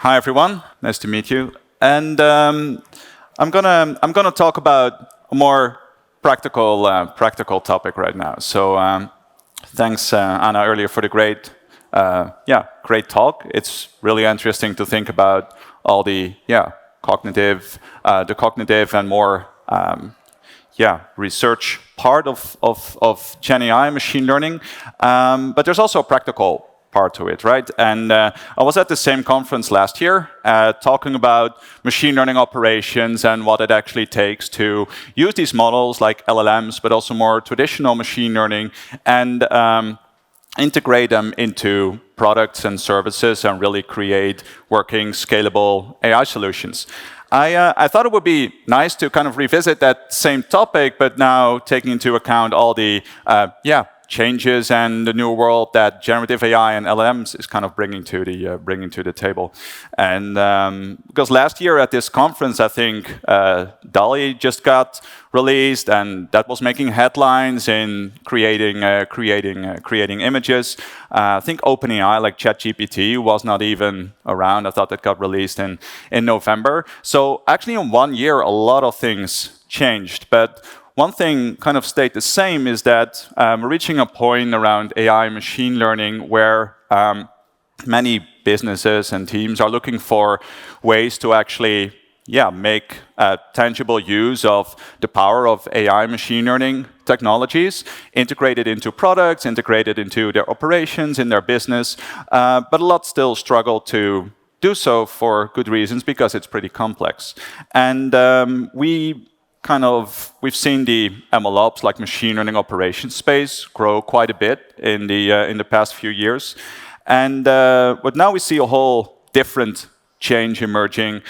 Hi everyone, nice to meet you. And I'm gonna talk about a more practical topic right now. So thanks Anna earlier for the great talk. It's really interesting to think about all the cognitive and more research part of Gen AI, machine learning. But there's also a practical part to it, right? And I was at the same conference last year talking about machine learning operations and what it actually takes to use these models like LLMs, but also more traditional machine learning and integrate them into products and services and really create working, scalable AI solutions. I thought it would be nice to kind of revisit that same topic, but now taking into account all the changes and the new world that generative AI and LLMs is kind of bringing to the table. And because last year at this conference, I think DALL-E just got released, and that was making headlines in creating images. I think OpenAI, like ChatGPT, was not even around. I thought that got released in November. So actually, in 1 year, a lot of things changed, but one thing kind of stayed the same is that we're reaching a point around AI machine learning where many businesses and teams are looking for ways to actually make tangible use of the power of AI machine learning technologies, integrated into products, integrated into their operations, in their business, but a lot still struggle to do so for good reasons because it's pretty complex. And we've seen the MLOps, like machine learning operations space, grow quite a bit in the past few years, but now we see a whole different change emerging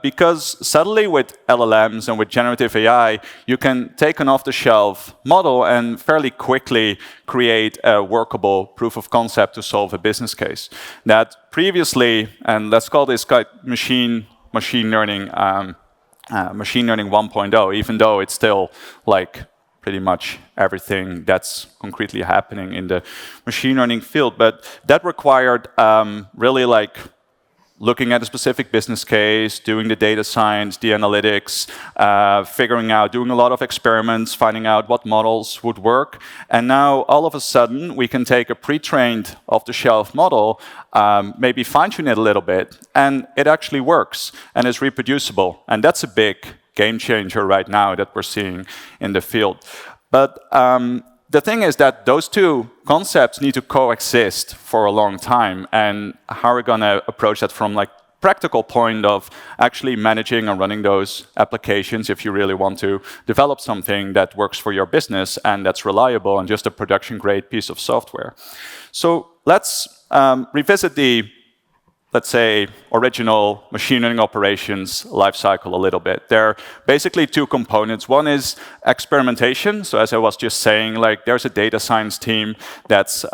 because suddenly with LLMs and with generative AI, you can take an off-the-shelf model and fairly quickly create a workable proof of concept to solve a business case. That previously, and let's call this machine learning. Machine learning 1.0, even though it's still like pretty much everything that's concretely happening in the machine learning field. But that required really like looking at a specific business case, doing the data science, the analytics, figuring out, doing a lot of experiments, finding out what models would work. And now, all of a sudden, we can take a pre-trained off-the-shelf model, maybe fine-tune it a little bit, and it actually works and is reproducible. And that's a big game changer right now that we're seeing in the field. But the thing is that those two concepts need to coexist for a long time, and how are we going to approach that from like practical point of actually managing and running those applications if you really want to develop something that works for your business and that's reliable and just a production-grade piece of software. So let's revisit the, let's say, original machine learning operations lifecycle a little bit. There are basically two components. One is experimentation. So as I was just saying, like there's a data science team that's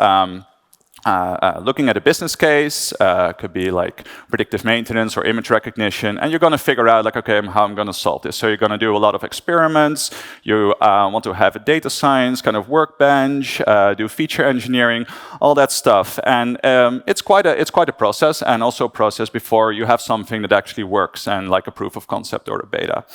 looking at a business case, could be like predictive maintenance or image recognition, and you're going to figure out like, okay, how I'm going to solve this. So you're going to do a lot of experiments. You want to have a data science kind of workbench, do feature engineering, all that stuff. And it's quite a process, and also a process before you have something that actually works and like a proof of concept or a beta.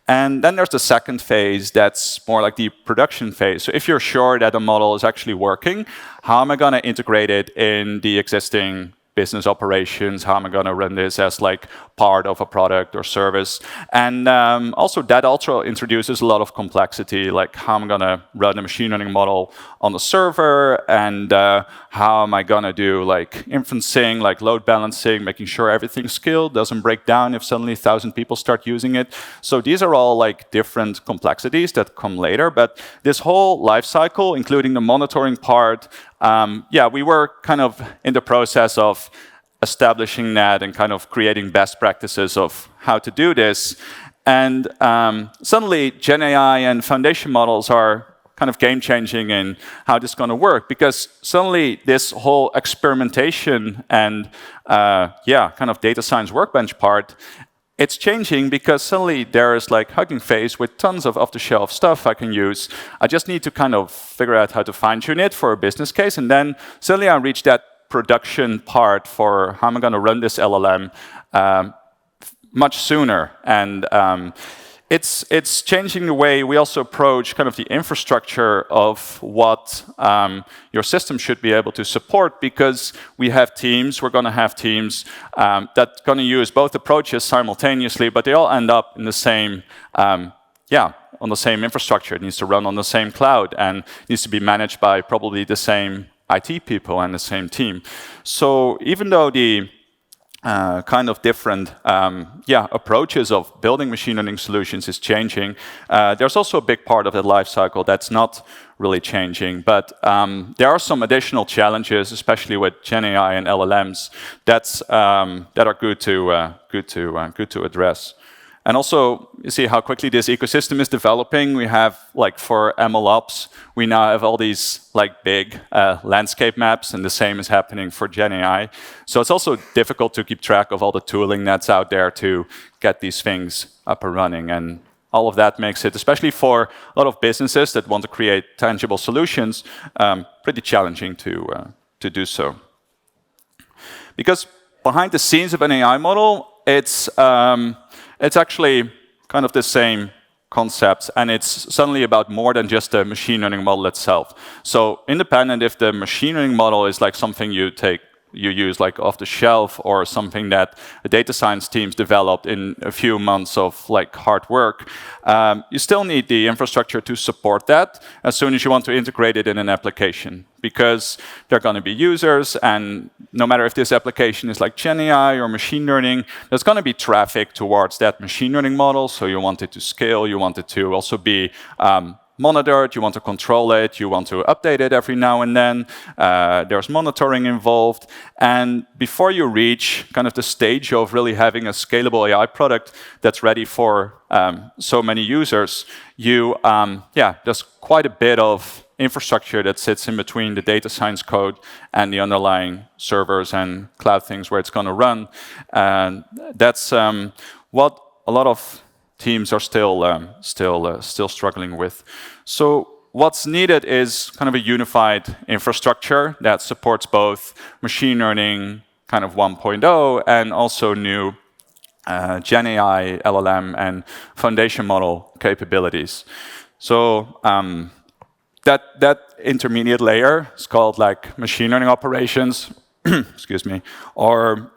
And then there's the second phase that's more like the production phase. So if you're sure that a model is actually working, how am I going to integrate it in the existing business operations? How am I going to run this as like part of a product or service? And also that also introduces a lot of complexity, like how am I going to run a machine learning model on the server, and how am I going to do like inferencing, like load balancing, making sure everything's scaled, doesn't break down if suddenly 1,000 people start using it. So these are all like different complexities that come later, but this whole life cycle, including the monitoring part, we were kind of in the process of establishing that and kind of creating best practices of how to do this. And suddenly, Gen AI and foundation models are kind of game-changing in how this is going to work, because suddenly this whole experimentation and kind of data science workbench part, it's changing because suddenly there's like Hugging Face with tons of off-the-shelf stuff I can use. I just need to kind of figure out how to fine-tune it for a business case, and then suddenly I reach that production part for how am I going to run this LLM much sooner. And it's changing the way we also approach kind of the infrastructure of what your system should be able to support, because we're going to have teams that are going to use both approaches simultaneously, but they all end up in the same, on the same infrastructure. It needs to run on the same cloud and needs to be managed by probably the same IT people and the same team. So even though the kind of different approaches of building machine learning solutions is changing, there's also a big part of the life cycle that's not really changing. But there are some additional challenges, especially with Gen AI and LLMs, that are good to address. And also, you see how quickly this ecosystem is developing. We have, like, for MLOps, we now have all these big landscape maps, and the same is happening for Gen AI. So it's also difficult to keep track of all the tooling that's out there to get these things up and running. And all of that makes it, especially for a lot of businesses that want to create tangible solutions, pretty challenging to do so. Because behind the scenes of an AI model, it's actually kind of the same concepts, and it's suddenly about more than just the machine learning model itself. So independent if the machine learning model is like something you use like off the shelf, or something that the data science teams developed in a few months of hard work, you still need the infrastructure to support that as soon as you want to integrate it in an application, because there are going to be users, and no matter if this application is like Gen AI or machine learning, there's going to be traffic towards that machine learning model. So you want it to scale, you want it to also be monitored, you want to control it, you want to update it every now and then. There's monitoring involved. And before you reach kind of the stage of really having a scalable AI product that's ready for so many users, there's quite a bit of infrastructure that sits in between the data science code and the underlying servers and cloud things where it's going to run. And that's what a lot of teams are still struggling with. So what's needed is kind of a unified infrastructure that supports both machine learning kind of 1.0 and also new Gen AI, LLM, and foundation model capabilities. So that intermediate layer is called like machine learning operations, excuse me, or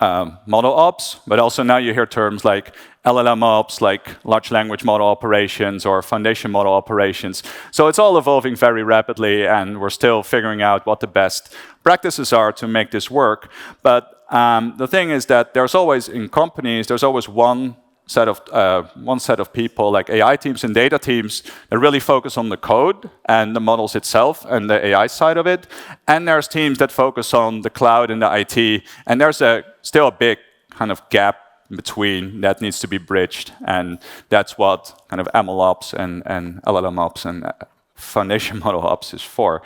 model ops, but also now you hear terms like LLM ops, like large language model operations or foundation model operations. So it's all evolving very rapidly, and we're still figuring out what the best practices are to make this work. But the thing is that there's always, in companies, there's always one set of people, like AI teams and data teams, that really focus on the code and the models itself and the AI side of it. And there's teams that focus on the cloud and the IT. And there's still a big kind of gap between that needs to be bridged. And that's what kind of MLOps and LLM ops and foundation model ops is for.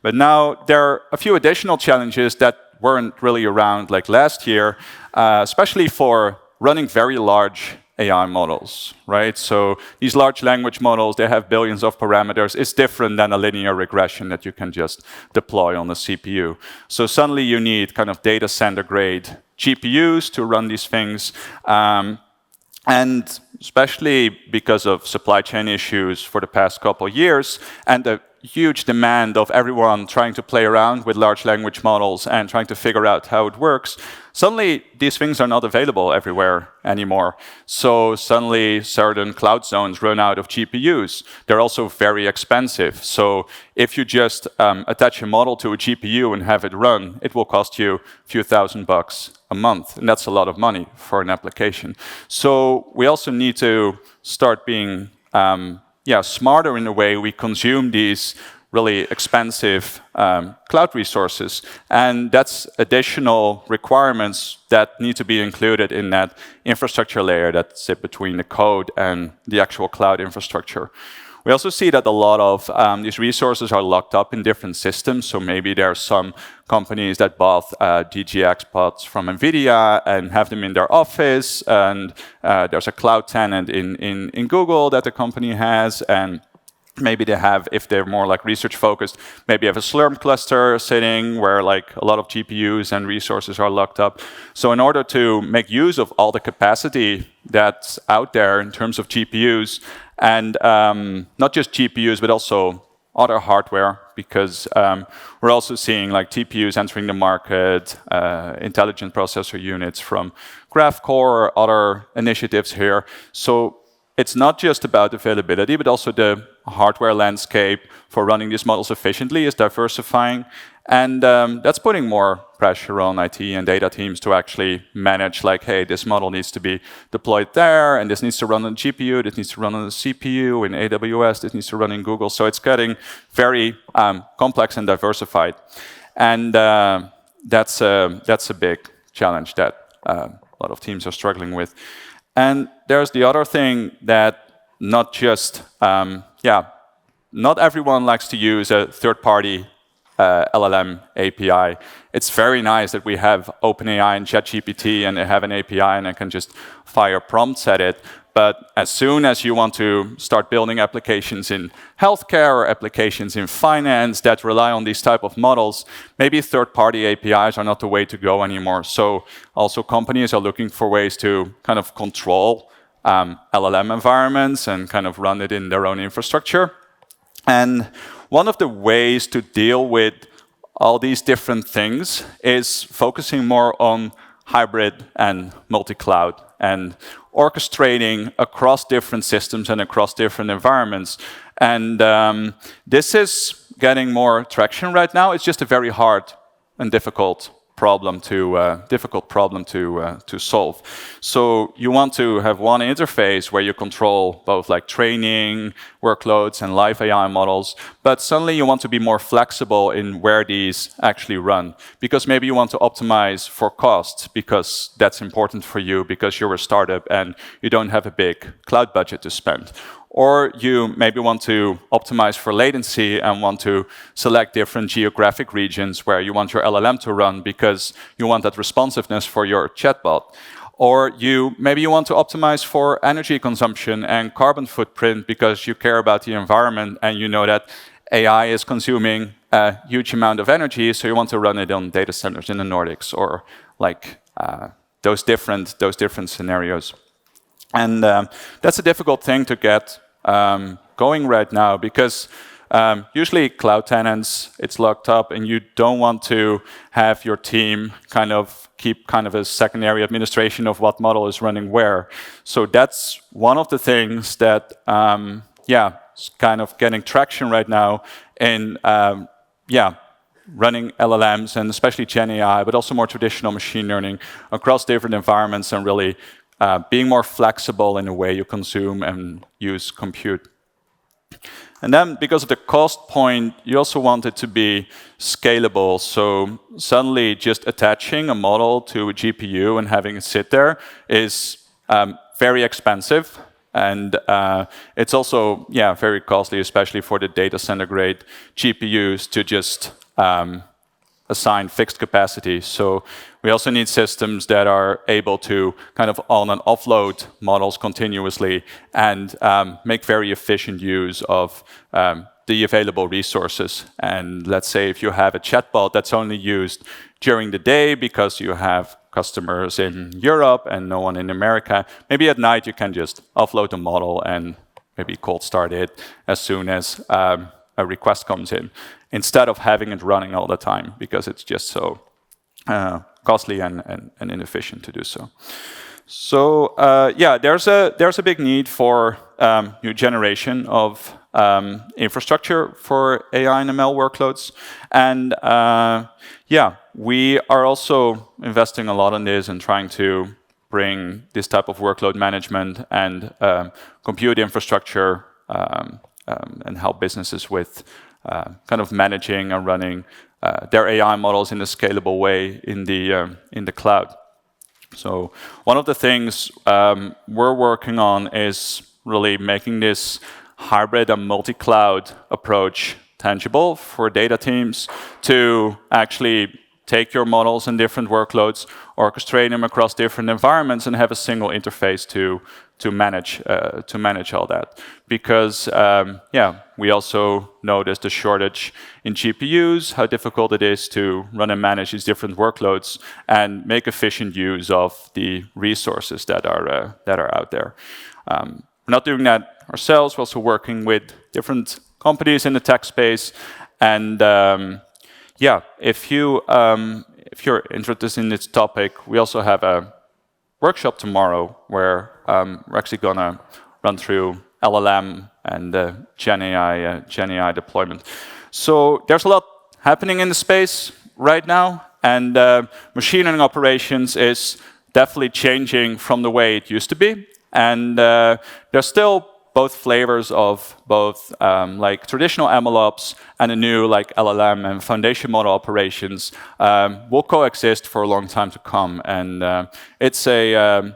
But now there are a few additional challenges that weren't really around like last year, especially for running very large AI models, right? So these large language models, they have billions of parameters. It's different than a linear regression that you can just deploy on the CPU. So suddenly you need kind of data center grade GPUs to run these things. And especially because of supply chain issues for the past couple of years and the huge demand of everyone trying to play around with large language models and trying to figure out how it works, suddenly these things are not available everywhere anymore. So suddenly certain cloud zones run out of GPUs. They're also very expensive. So if you just attach a model to a GPU and have it run, it will cost you a few $1,000s a month. And that's a lot of money for an application. So we also need to start being smarter in the way we consume these really expensive cloud resources. And that's additional requirements that need to be included in that infrastructure layer that sit between the code and the actual cloud infrastructure. We also see that a lot of these resources are locked up in different systems. So maybe there are some companies that bought DGX pods from NVIDIA and have them in their office. And there's a cloud tenant in Google that the company has. And Maybe they have, if they're more like research focused, maybe have a Slurm cluster sitting where like a lot of GPUs and resources are locked up. So in order to make use of all the capacity that's out there in terms of GPUs, and not just GPUs, but also other hardware, because we're also seeing like TPUs entering the market, intelligent processor units from Graphcore or other initiatives here. So it's not just about availability, but also the hardware landscape for running these models efficiently is diversifying. And that's putting more pressure on IT and data teams to actually manage, like, hey, this model needs to be deployed there, and this needs to run on GPU, this needs to run on the CPU in AWS, this needs to run in Google. So it's getting very complex and diversified. And that's a big challenge that a lot of teams are struggling with. And there's the other thing that not just, not everyone likes to use a third-party LLM API. It's very nice that we have OpenAI and ChatGPT and they have an API and I can just fire prompts at it. But as soon as you want to start building applications in healthcare or applications in finance that rely on these type of models, maybe third-party APIs are not the way to go anymore. So also companies are looking for ways to kind of control LLM environments and kind of run it in their own infrastructure. And one of the ways to deal with all these different things is focusing more on hybrid and multi-cloud and orchestrating across different systems and across different environments. And this is getting more traction right now. It's just a very hard and difficult problem to solve. So you want to have one interface where you control both like training workloads and live AI models, but suddenly you want to be more flexible in where these actually run, because maybe you want to optimize for costs because that's important for you because you're a startup and you don't have a big cloud budget to spend. Or you maybe want to optimize for latency and want to select different geographic regions where you want your LLM to run because you want that responsiveness for your chatbot. Or maybe you want to optimize for energy consumption and carbon footprint because you care about the environment and you know that AI is consuming a huge amount of energy, so you want to run it on data centers in the Nordics or like those different scenarios. And that's a difficult thing to get going right now because usually cloud tenants, it's locked up and you don't want to have your team kind of keep kind of a secondary administration of what model is running where. So that's one of the things that, is kind of getting traction right now in, running LLMs and especially Gen AI, but also more traditional machine learning across different environments and really being more flexible in the way you consume and use compute. And then because of the cost point, you also want it to be scalable. So suddenly just attaching a model to a GPU and having it sit there is very expensive. And it's also very costly, especially for the data center grade GPUs to just assign fixed capacity. So we also need systems that are able to kind of on and offload models continuously and make very efficient use of the available resources. And let's say if you have a chatbot that's only used during the day because you have customers in Europe and no one in America, maybe at night you can just offload the model and maybe cold start it as soon as a request comes in, instead of having it running all the time because it's just so costly and inefficient to do so. So there's a big need for new generation of infrastructure for AI and ML workloads, and we are also investing a lot in this and trying to bring this type of workload management and compute infrastructure and help businesses with kind of managing and running their AI models in a scalable way in the cloud. So one of the things we're working on is really making this hybrid and multi-cloud approach tangible for data teams to actually take your models and different workloads, orchestrate them across different environments, and have a single interface to manage all that. Because we also noticed a shortage in GPUs, how difficult it is to run and manage these different workloads and make efficient use of the resources that are out there. We're not doing that ourselves. We're also working with different companies in the tech space, and if you're interested in this topic, we also have a workshop tomorrow where we're actually gonna run through LLM and Gen AI deployment. So there's a lot happening in the space right now, and machine learning operations is definitely changing from the way it used to be. And there's still both flavors of both like traditional MLOps and a new like LLM and foundation model operations will coexist for a long time to come. And it's a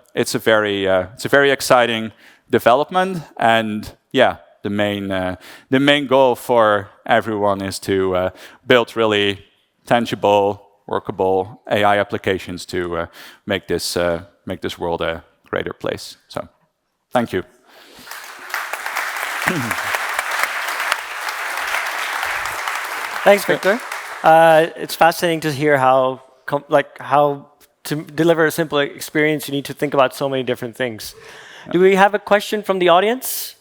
very exciting development. And yeah, the main goal for everyone is to build really tangible, workable AI applications to make this world a greater place. So, thank you. Thanks, Victor. It's fascinating to hear how to deliver a simple experience, you need to think about so many different things. Yeah. Do we have a question from the audience?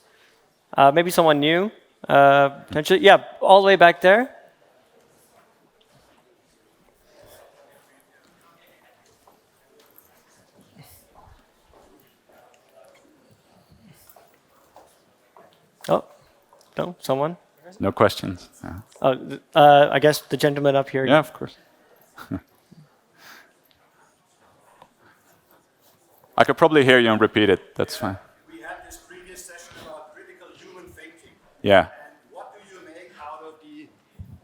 Maybe someone new? Potentially, yeah, all the way back there. Oh, no, someone? No questions. Yeah. Oh, I guess the gentleman up here. Yeah, of course. I could probably hear you and repeat it. That's fine. We had this previous session about critical human thinking. Yeah. And what do you make out of the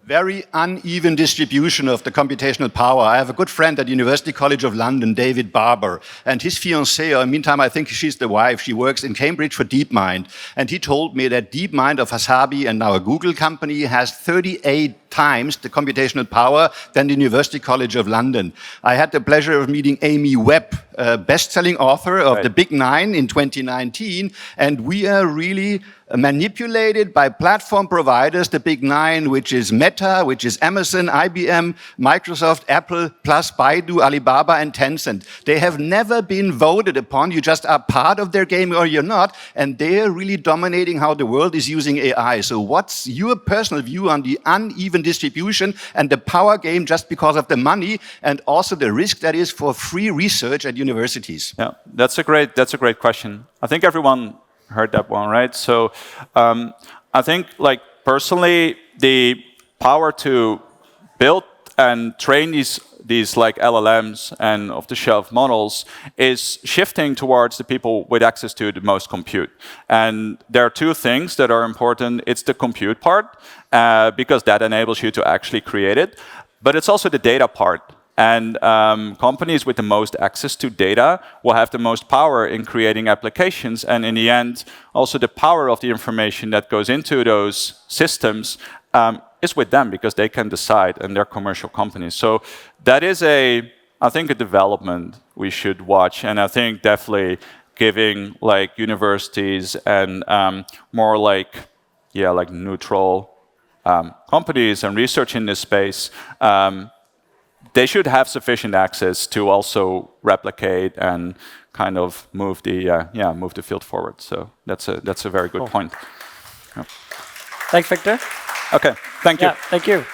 very uneven distribution of the computational power? I have a good friend at University College of London, David Barber, and his fiancée, or in the meantime, I think she's the wife, she works in Cambridge for DeepMind. And he told me that DeepMind of Hasabi, and now a Google company, has 38 times the computational power than the University College of London. I had the pleasure of meeting Amy Webb, a best-selling author of The Big Nine in 2019, and we are really manipulated by platform providers, the Big Nine, which is Meta, which is Amazon, IBM, Microsoft, Apple, plus Baidu, Alibaba, and Tencent. They have never been voted upon. You just are part of their game or you're not, and they're really dominating how the world is using AI. So what's your personal view on the uneven distribution and the power game just because of the money and also the risk that is for free research at universities? Yeah, that's a great question. I think everyone heard that one, right? So I think, like, personally, the power to build and train these like LLMs and off-the-shelf models is shifting towards the people with access to the most compute. And there are two things that are important. It's the compute part, because that enables you to actually create it. But it's also the data part. And companies with the most access to data will have the most power in creating applications. And in the end, also the power of the information that goes into those systems is with them, because they can decide, and they're commercial companies. So that is I think, a development we should watch. And I think definitely giving like universities and more like neutral companies and research in this space, they should have sufficient access to also replicate and kind of move the field forward. So that's a very good point. Yeah. Thanks, Victor. Okay, thank you. Yeah, thank you.